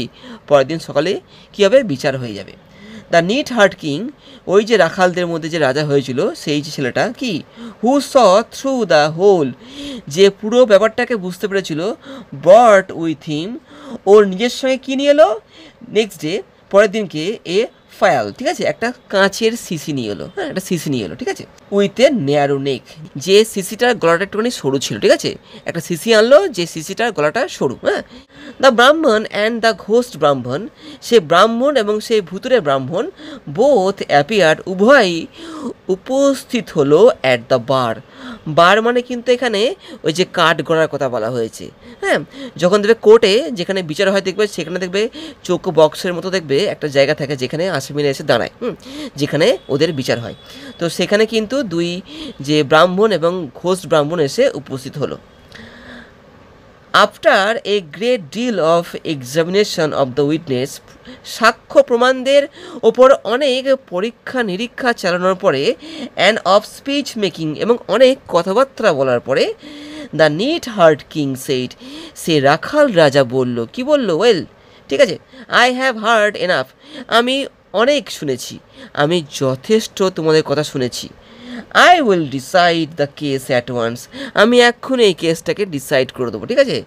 পরের দিন সকালে কী হবে, বিচার হয়ে যাবে। দ্য নিট হার্ট কিং, ওই যে রাখালদের মধ্যে যে রাজা হয়েছিল সেই যে ছেলেটা কি, হু স থ্রু দ্য হোল, যে পুরো ব্যাপারটাকে বুঝতে পেরেছিল, ব্রট উইথ হিম, ওর নিজের সঙ্গে কী নিয়ে এলো, নেক্সট ডে পরের দিনকে এ ফায়াল, ঠিক আছে, একটা কাঁচের সিসি নিয়ে এলো, হ্যাঁ একটা সিসি নিয়ে এলো, ঠিক আছে, উইথ এ ন্যারো নেক, যে সিসিটার গলাটা একটুখানি সরু ছিল, ঠিক আছে, একটা সিসি আনলো যে সিসিটার গলাটা সরু। হ্যাঁ, দ্য ব্রাহ্মণ অ্যান্ড দ্য ঘোস্ট ব্রাহ্মণ, সে ব্রাহ্মণ এবং সেই ভুতুরে ব্রাহ্মণ, বোথ অ্যাপিয়ার্ড, উভয়ই উপস্থিত হলো অ্যাট দ্য বার, বার মানে কিন্তু এখানে ওই যে কাঠ গড়ার কথা বলা হয়েছে। হ্যাঁ, যখন দেখবে কোর্টে যেখানে বিচার হয় দেখবে সেখানে দেখবে চৌক বক্সের মতো দেখবে একটা জায়গা থাকে যেখানে আসামিরা এসে দাঁড়ায়, যেখানে ওদের বিচার হয়, তো সেখানে কিন্তু দুই যে ব্রাহ্মণ এবং ঘোস্ট ব্রাহ্মণ এসে উপস্থিত হলো। After a great deal of examination of the witness, সাক্ষ্য প্রমাণদের ওপর অনেক পরীক্ষা নিরীক্ষা চালানোর পরে, অ্যান্ড অফ স্পিচ মেকিং, এবং অনেক কথাবার্তা বলার পরে, the neatherd king said, সে রাখাল রাজা বলল, কি বলল? ওয়েল, ঠিক আছে, আই হ্যাভ হার্ড এনাফ, আমি অনেক শুনেছি, আমি যথেষ্ট তোমাদের কথা শুনেছি। I will decide the case at once, আমি এক্ষুনি এই কেসটাকে ডিসাইড করে দেবো, ঠিক আছে,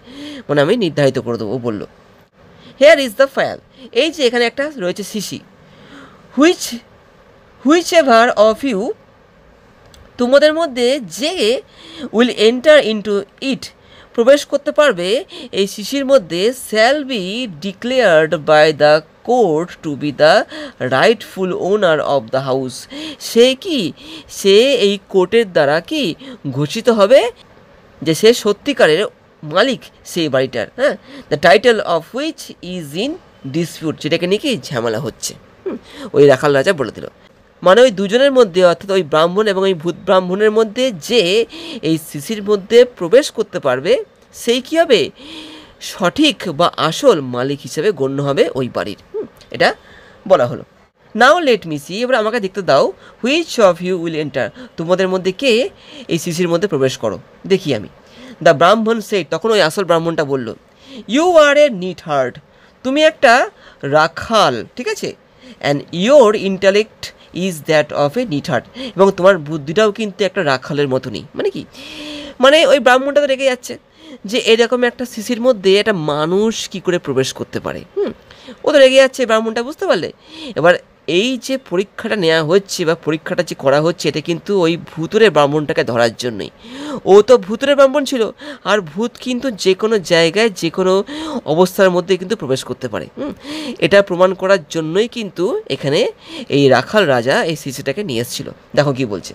মানে আমি নির্ধারিত করে দেবো বললো। হেয়ার ইজ দ্য ফায়াল, এই যে এখানে একটা রয়েছে শিশি, হুইচ এভার অফ ইউ, তোমাদের মধ্যে যে উইল এন্টার ইনটু ইট, প্রবেশ করতে পারবে এই শিশির মধ্যে, shall be declared by the court to be the rightful owner of the house, সে এই কোর্টের দ্বারা কি ঘোষিত হবে যে সে সত্যিকারের মালিক সেই বাড়িটার, হ্যাঁ, the title of which is in dispute, যেটাকে নিয়ে কি ঝামেলা হচ্ছে। ওই রাখাল রাজা বলে দিল, মানে ওই দুজনের মধ্যে, অর্থাৎ ওই ব্রাহ্মণ এবং ওই ভূত ব্রাহ্মণের মধ্যে যে এই শিশির মধ্যে প্রবেশ করতে পারবে, সেই কী হবে, সঠিক বা আসল মালিক হিসেবে গণ্য হবে ওই বাড়ির। এটা বলা হলো। নাও লেট মি সি, এবার আমাকে দেখতে দাও, which of you will enter, তোমাদের মধ্যে কে এই শিশির মধ্যে প্রবেশ করো, দেখি আমি। দ্য ব্রাহ্মণ সেড, তখন ওই আসল ব্রাহ্মণটা বলল, you are a neatherd, তুমি একটা রাখাল, ঠিক আছে, and your intellect is that of a neatherd, এবং তোমার বুদ্ধিটাও কিন্তু একটা রাখালের মতনই। মানে কি, মানে ওই ব্রাহ্মণটা তো রেগে যাচ্ছে যে এরকম একটা শিশির মধ্যে একটা মানুষ কি করে প্রবেশ করতে পারে। ও তো রেগে যাচ্ছে ব্রাহ্মণটা, বুঝতে পারলে? এবার এই যে পরীক্ষাটা নেওয়া হচ্ছে বা পরীক্ষাটা যে করা হচ্ছে, এটা কিন্তু ওই ভূতুরে ব্রাহ্মণটাকে ধরার জন্যই। ও তো ভূতুরে ব্রাহ্মণ ছিল, আর ভূত কিন্তু যে কোনো জায়গায় যে কোনো অবস্থার মধ্যে কিন্তু প্রবেশ করতে পারে। এটা প্রমাণ করার জন্যই কিন্তু এখানে এই রাখাল রাজা এই শিশুটাকে নিয়ে এসেছিল। দেখো কি বলছে,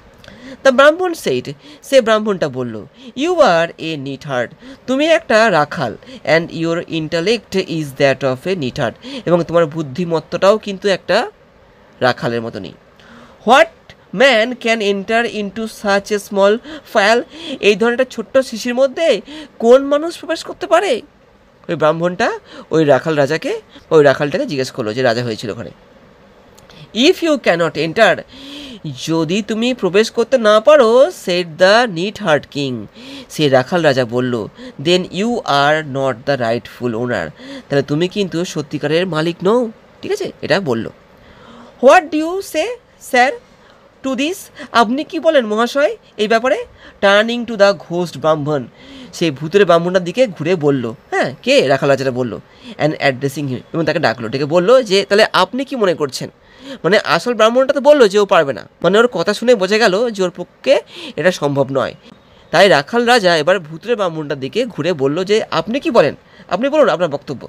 দ্য ব্রাহ্মণ সেইড, সে ব্রাহ্মণটা বলল, you are a neatherd, তুমি একটা রাখাল, and your intellect is that of a neatherd, এবং তোমার বুদ্ধিমত্তাটাও কিন্তু একটা রাখালের মতনই। What man can enter into such a small phial, এই ধরনের ছোট্ট শিশির মধ্যে কোন মানুষ প্রবেশ করতে পারে? ওই ব্রাহ্মণটা ওই রাখাল রাজাকে, ওই রাখালটাকে জিজ্ঞেস করলো যে রাজা হয়েছিল ওখানে। ইফ ইউ ক্যানট এন্টার, যদি তুমি প্রবেশ করতে না পারো, said the neatherd king, সে রাখাল রাজা বলল, then you are not the rightful owner, তাহলে তুমি কিন্তু সত্যিকারের মালিক নও, ঠিক আছে, এটা বলল। What do you say sir to this, আপনি কি বলেন মহাশয় এই ব্যাপারে? টার্নিং টু দ্য ঘোস্ট ব্রাহ্মণ, সেই ভূতের ব্রাহ্মণটার দিকে ঘুরে বলল, হ্যাঁ, কে? রাখাল রাজাটা বললো, অ্যান্ড অ্যাড্রেসিং হিম, এবং তাকে ডাকলো, ডেকে বললো যে তাহলে আপনি কি মনে করছেন? মানে আসল ব্রাহ্মণটা তো বললো যে ও পারবে না, মানে ওর কথা শুনে বোঝা গেল যে ওর পক্ষে এটা সম্ভব নয়। তাই রাখাল রাজা এবার ভূতের ব্রাহ্মণটার দিকে ঘুরে বলল যে আপনি কি বলেন, আপনি বলুন আপনার বক্তব্য।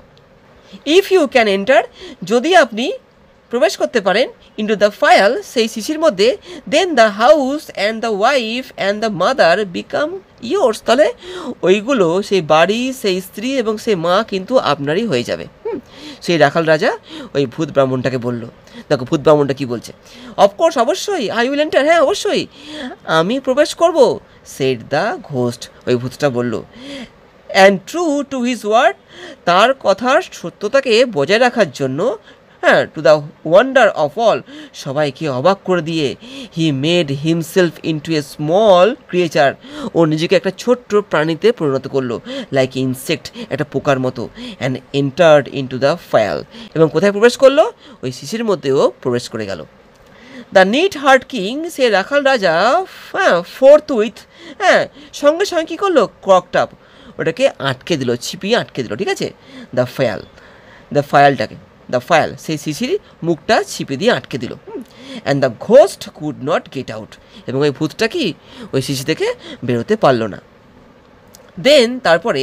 ইফ ইউ ক্যান এন্টার, যদি আপনি প্রবেশ করতে পারেন, ইন্টু দ্য ফায়াল, সেই শিশির মধ্যে, then the house and the wife and the mother become yours, তাহলে ওইগুলো, সেই বাড়ি, সেই স্ত্রী এবং সেই মা কিন্তু আপনারই হয়ে যাবে। সেই রাখাল রাজা ওই ভূত ব্রাহ্মণটাকে বলল। দেখো ভূত ব্রাহ্মণটা কি বলছে, অফকোর্স, অবশ্যই, আই উইল এন্টার, হ্যাঁ অবশ্যই আমি প্রবেশ করব, সেড দ্য ঘোস্ট, ওই ভূতটা বলল। And true to his word, তার কথার সত্যতাকে বজায় রাখার জন্য, হ্যাঁ, to the wonder of all, সবাইকে অবাক করে দিয়ে, he made himself into a small creature, ও নিজেকে একটা ছোট্ট প্রাণীতে পরিণত করলো, লাইক ইনসেক্ট, একটা পোকার মতো, and entered into the vial, এবং কোথায় প্রবেশ করলো? ওই শিশির মধ্যেও প্রবেশ করে গেল। দ্য নিট হার্ট কিং, সে রাখাল রাজা, হ্যাঁ, ফোর্থ উইথ, হ্যাঁ, সঙ্গে সঙ্গে কী করলো? ক্রকড আপ, ওটাকে আটকে দিল, ছিপিয়ে আটকে দিল, ঠিক আছে, দ্য ফায়ালটাকে, দ্য ফায়াল, সেই শিশির মুখটা ছিপে দিয়ে আটকে দিল। And the ghost could not get out, এবং ওই ভূতটা কি ওই শিশি থেকে বেরোতে পারলো না। দেন তারপরে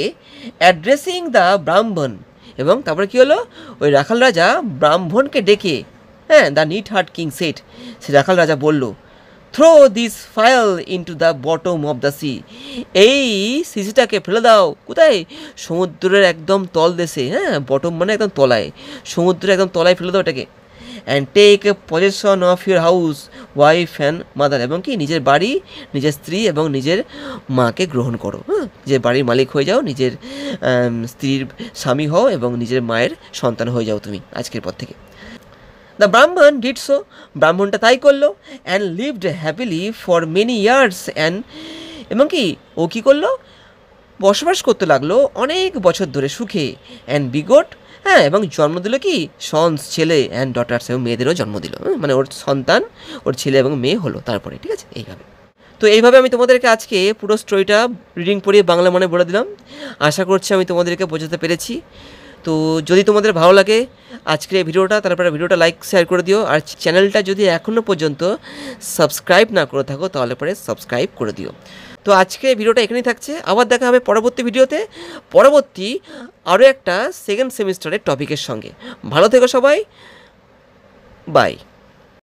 অ্যাড্রেসিং দ্য ব্রাহ্মণ, এবং তারপরে কী হলো? ওই রাখাল রাজা ব্রাহ্মণকে ডেকে, হ্যাঁ, the neatherd king said, সে রাখাল রাজা বলল, throw this phial into the bottom of the sea, এই শিশিটাকে ফেলে দাও কোথায়? সমুদ্রের একদম তলদেশে, হ্যাঁ, বটম মানে একদম তলায়, সমুদ্রের একদম তলায় ফেলে দাও এটাকে। And take possession of your house, wife and mother, এবং কি নিজের বাড়ি, নিজের স্ত্রী এবং নিজের মাকে গ্রহণ করো, হ্যাঁ, যে বাড়ির মালিক হয়ে যাও, নিজের স্ত্রীর স্বামী হও এবং নিজের মায়ের সন্তান হয়ে যাও তুমি আজকের পর থেকে। দ্য ব্রাহ্মণ ডিড সো, ব্রাহ্মণটা তাই করলো। And lived happily for many years, and, এবং কি ও কী করলো? বসবাস করতে লাগলো অনেক বছর ধরে সুখে অ্যান্ড বিগট, হ্যাঁ, এবং জন্ম দিল কি সন্স, ছেলে অ্যান্ড ডটার্স, এবং মেয়েদেরও জন্ম দিল। মানে ওর সন্তান, ওর ছেলে এবং মেয়ে হলো তারপরে, ঠিক আছে, এইভাবে। তো এইভাবে আমি তোমাদেরকে আজকে পুরো স্টোরিটা রিডিং পড়িয়ে বাংলা মানে বলে দিলাম। আশা করছি আমি তোমাদেরকে বোঝাতে পেরেছি। তো যদি তোমাদের ভালো লাগে আজকের এই ভিডিওটা, তারপরে ভিডিওটা লাইক শেয়ার করে দিও। আর চ্যানেলটা যদি এখনও পর্যন্ত সাবস্ক্রাইব না করে থাকো তাহলে পরে সাবস্ক্রাইব করে দিও। তো আজকে ভিডিওটা এখানেই থাকছে, আবার দেখা হবে পরবর্তী ভিডিওতে, পরবর্তী আরও একটা সেকেন্ড সেমিস্টারের টপিকের সঙ্গে। ভালো থেকো সবাই, বাই।